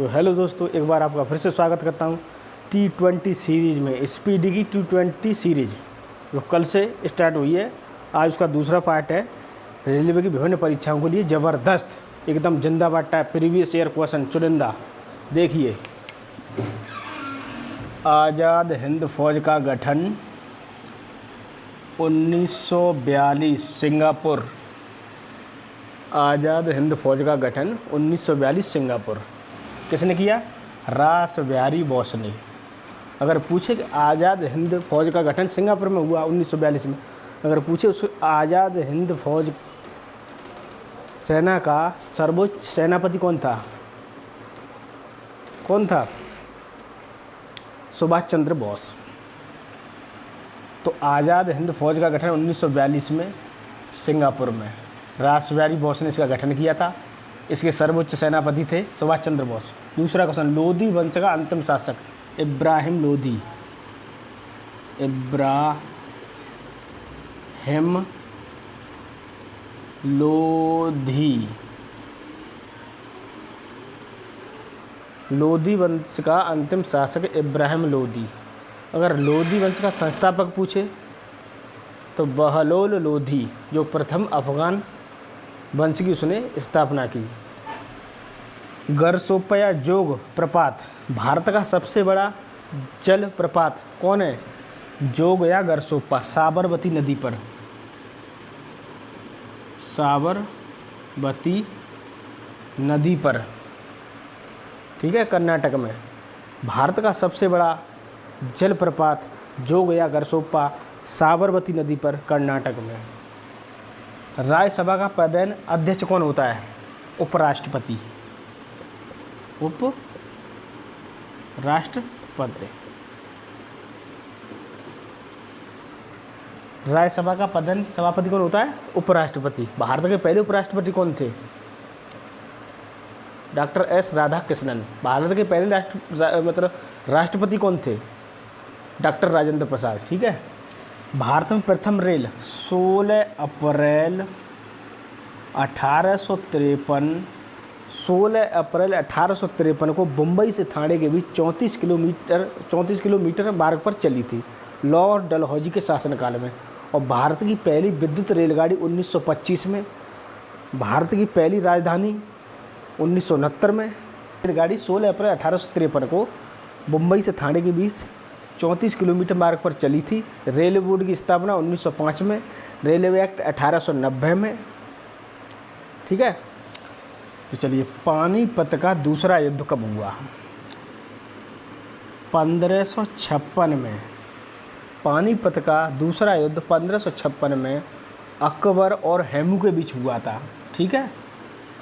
तो हेलो दोस्तों, एक बार आपका फिर से स्वागत करता हूं T20 सीरीज़ में। स्पीडी की T20 सीरीज़ जो कल से स्टार्ट हुई है, आज उसका दूसरा पार्ट है। रेलवे की विभिन्न परीक्षाओं के लिए ज़बरदस्त एकदम जिंदाबाद टाइप प्रीवियस ईयर क्वेश्चन चुनिंदा। देखिए, आज़ाद हिंद फौज का गठन 1942 सिंगापुर। आज़ाद हिंद फौज का गठन 1942 सिंगापुर किसने किया? रास बिहारी बोस ने। अगर पूछे कि आज़ाद हिंद फौज का गठन सिंगापुर में हुआ 1942 में, अगर पूछे उस आज़ाद हिंद फौज सेना का सर्वोच्च सेनापति कौन था? सुभाष चंद्र बोस। तो आज़ाद हिंद फौज का गठन 1942 में सिंगापुर में रास बिहारी बोस ने इसका गठन किया था। इसके सर्वोच्च सेनापति थे सुभाष चंद्र बोस। दूसरा क्वेश्चन, लोधी वंश का अंतिम शासक इब्राहिम लोधी। इब्राहिम लोधी। लोधी वंश का अंतिम शासक इब्राहिम लोधी। अगर लोधी वंश का संस्थापक पूछे तो बहलोल लोधी, जो प्रथम अफगान वंश की उसने स्थापना की। गरसोप्पा जोग प्रपात भारत का सबसे बड़ा जल प्रपात कौन है? जोग या गरसोप्पा, साबरमती नदी पर। साबरमती नदी पर, ठीक है, कर्नाटक में। भारत का सबसे बड़ा जलप्रपात जोग या गरसोप्पा, साबरमती नदी पर, कर्नाटक में। राज्यसभा का पदेन अध्यक्ष कौन होता है? उपराष्ट्रपति। उपराष्ट्रपति। राज्यसभा का पदेन सभापति कौन होता है? उपराष्ट्रपति। भारत के पहले उपराष्ट्रपति कौन थे? Doctor S Radhakrishnan. भारत के पहले राष्ट्रपति कौन थे? डॉक्टर राजेंद्र प्रसाद। ठीक है। भारत में प्रथम रेल 16 अप्रैल 1853 को मुंबई से थाने के बीच 34 किलोमीटर मार्ग पर चली थी, लॉर्ड डलहौजी के शासनकाल में। और भारत की पहली विद्युत रेलगाड़ी 1925 में। भारत की पहली राजधानी 1969 में। रेलगाड़ी 16 अप्रैल 1853 को मुंबई से थाने के बीच 34 किलोमीटर मार्ग पर चली थी। रेलवे बोर्ड की स्थापना 1905 में। रेलवे एक्ट 1890 में। ठीक है। तो चलिए, पानीपत का दूसरा युद्ध कब हुआ? 1556 में। पानीपत का दूसरा युद्ध 1556 में अकबर और हेमू के बीच हुआ था। ठीक है,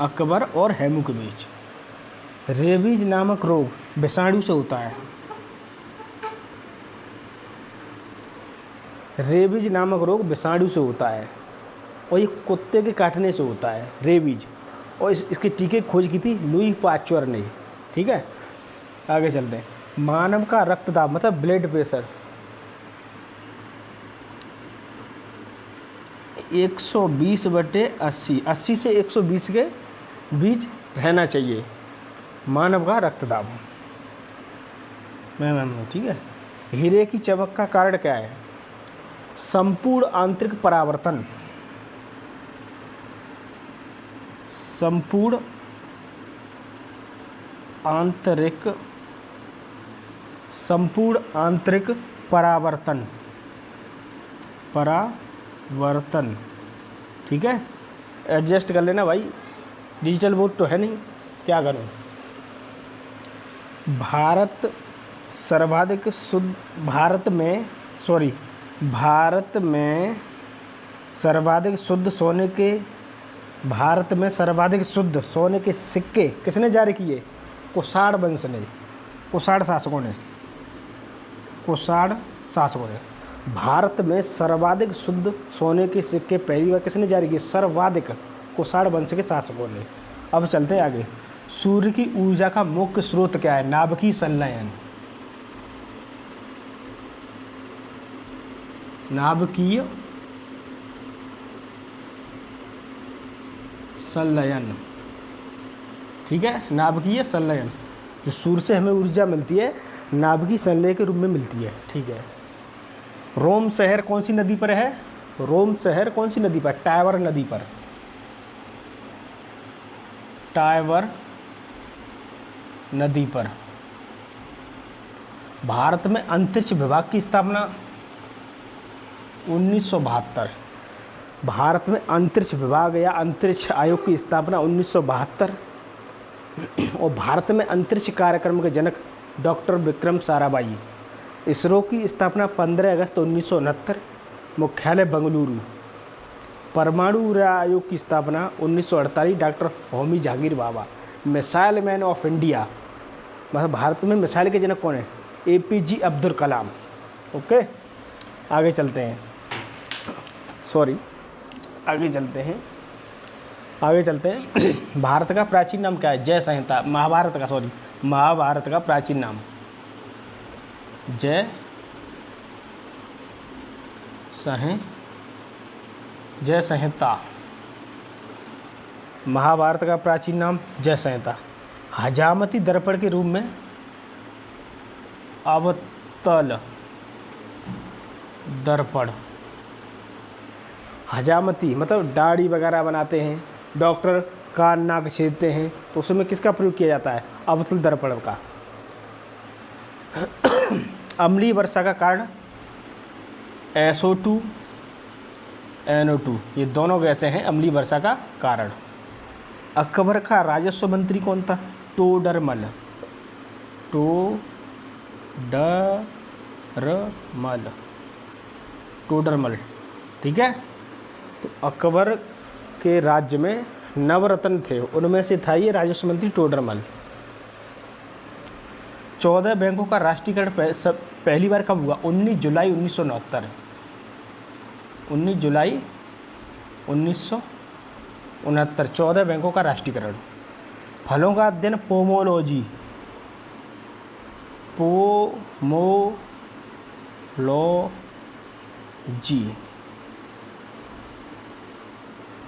अकबर और हेमू के बीच। रेबीज नामक रोग विषाणु से होता है। रेबीज नामक रोग विषाणु से होता है और ये कुत्ते के काटने से होता है, रेबीज। और इसके टीके की खोज की थी लुई पाश्चर ने। ठीक है, आगे चलते हैं। मानव का रक्तदाब मतलब ब्लड प्रेशर 120/80, 80 से 120 के बीच रहना चाहिए मानव का रक्तदाब। ठीक है। हीरे की चमक का कारण क्या है? संपूर्ण आंतरिक परावर्तन। संपूर्ण आंतरिक परावर्तन। ठीक है, एडजस्ट कर लेना भाई, डिजिटल बोर्ड तो है नहीं, क्या करूं। भारत में सर्वाधिक शुद्ध सोने के सिक्के किसने जारी किए? कुषाण वंश ने, कुषाण शासकों ने। भारत में सर्वाधिक शुद्ध सोने के सिक्के पहली बार किसने जारी किए? सर्वाधिक, कुषाण वंश के शासकों ने। अब चलते हैं आगे। सूर्य की ऊर्जा का मुख्य स्रोत क्या है? नाभिकीय संलयन। नाभिकीय संलयन। ठीक है, नाभिकीय संलयन। जो सूर्य से हमें ऊर्जा मिलती है नाभिकीय संलय के रूप में मिलती है। ठीक है। रोम शहर कौन सी नदी पर है? रोम शहर कौन सी नदी पर? टाइबर नदी पर। टाइबर नदी पर। भारत में अंतरिक्ष विभाग की स्थापना 1972। भारत में अंतरिक्ष विभाग या अंतरिक्ष आयोग की स्थापना 1972। और भारत में अंतरिक्ष कार्यक्रम के जनक डॉक्टर विक्रम साराभाई। इसरो की स्थापना 15 अगस्त 1969, मुख्यालय बेंगलुरु। परमाणु ऊर्जा आयोग की स्थापना 1948, doctor Homi Jehangir Bhabha. Missile man of India, मतलब भारत में मिसाइल के जनक कौन है? APJ अब्दुल कलाम। ओके, आगे चलते हैं। आगे चलते हैं। भारत का प्राचीन नाम क्या है? जय संहिता। महाभारत का प्राचीन नाम जय संहिता। महाभारत का प्राचीन नाम जय संहिता। हजामती दर्पण के रूप में अवतल दर्पण। हजामती मतलब दाढ़ी वगैरह बनाते हैं, डॉक्टर कान नाक छेदते हैं, तो उसमें किसका प्रयोग किया जाता है? अवतल दर्पण का। अम्लीय वर्षा का कारण SO2 NO2, ये दोनों गैसें हैं अम्लीय वर्षा का कारण। अकबर का राजस्व मंत्री कौन था? टोडरमल। टोडरमल। ठीक है। तो अकबर के राज्य में नवरत्न थे, उनमें से था ये राजस्व मंत्री टोडरमल। 14 बैंकों का राष्ट्रीयकरण पहली बार कब हुआ? 19 जुलाई 1969। 19 जुलाई 1969 14 बैंकों का राष्ट्रीयकरण। फलों का अध्ययन पोमोलॉजी।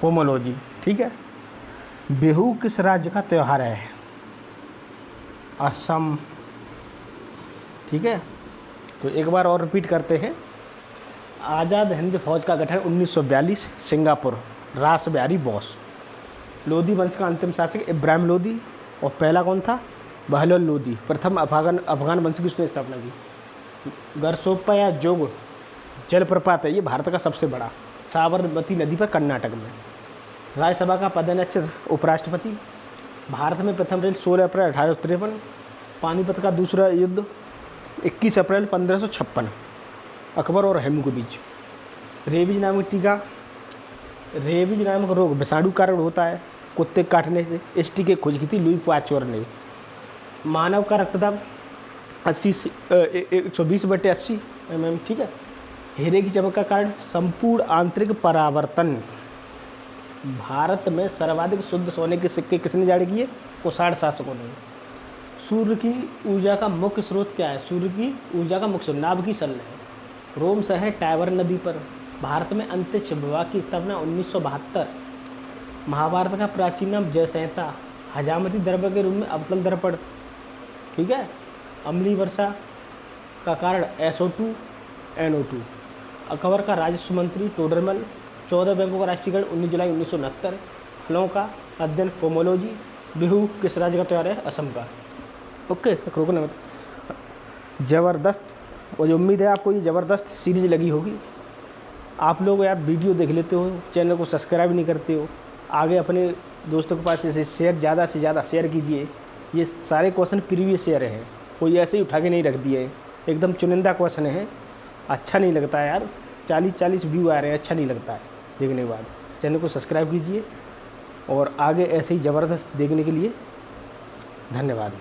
पोमोलॉजी। ठीक है। बिहू किस राज्य का त्यौहार है? असम। ठीक है। तो एक बार और रिपीट करते हैं। आज़ाद हिंद फौज का गठन 1942, सिंगापुर, रास बिहारी बोस। लोधी वंश का अंतिम शासक इब्राहिम लोधी। और पहला कौन था? बहलोल लोधी। प्रथम अफगान वंश की उसने स्थापना की। गरसोप्पा या जोग जलप्रपात है ये भारत का सबसे बड़ा, साबरमती नदी पर, कर्नाटक में। राज्यसभा का पदेन उपराष्ट्रपति। भारत में प्रथम रेल 16 अप्रैल 1853। पानीपत का दूसरा युद्ध 21 अप्रैल 1556, अकबर और हेमू के बीच। रेबीज नामक टीका। रेबीज नामक रोग विषाणु कारण होता है, कुत्ते काटने से। इस टीके की खोज की थी लुई पास्चर ने। मानव का रक्तदाब 120/80 mm। ठीक है। हीरे की चमक का कारण संपूर्ण आंतरिक परावर्तन। भारत में सर्वाधिक शुद्ध सोने के सिक्के किसने जारी किए? कुषाण शासकों ने। सूर्य की ऊर्जा का मुख्य स्रोत क्या है? सूर्य की ऊर्जा का मुख्य स्रोत नाभिकीय संलय। रोम शहर टाइबर नदी पर। भारत में अंतरिक्ष विभाग की स्थापना 1972। महाभारत का प्राचीन नाम जय संहिता। हजामती दर्पण के रूप में अवतल दर्पण। ठीक है। अम्लीय वर्षा का कारण SO2 NO2। अकबर का राजस्व मंत्री टोडरमल। 14 बैंकों का राष्ट्रीयकरण 19 जुलाई 1969। फलों का अध्ययन पोमोलॉजी। बिहू किस राज्य का त्यौहार है? असम का। ओके, रोकना मत। ज़बरदस्त। मुझे उम्मीद है आपको ये ज़बरदस्त सीरीज लगी होगी। आप लोग यार वीडियो देख लेते हो, चैनल को सब्सक्राइब नहीं करते हो। आगे अपने दोस्तों के पास इसे शेयर ज़्यादा से ज़्यादा शेयर कीजिए। ये सारे क्वेश्चन प्रीवियस ईयर हैं, कोई ऐसे ही उठा के नहीं रख दिए, एकदम चुनिंदा क्वेश्चन है। अच्छा नहीं लगता है यार, 40-40 व्यू आ रहे हैं, अच्छा नहीं लगता है देखने के बाद। चैनल को सब्सक्राइब कीजिए और आगे ऐसे ही ज़बरदस्त देखने के लिए धन्यवाद।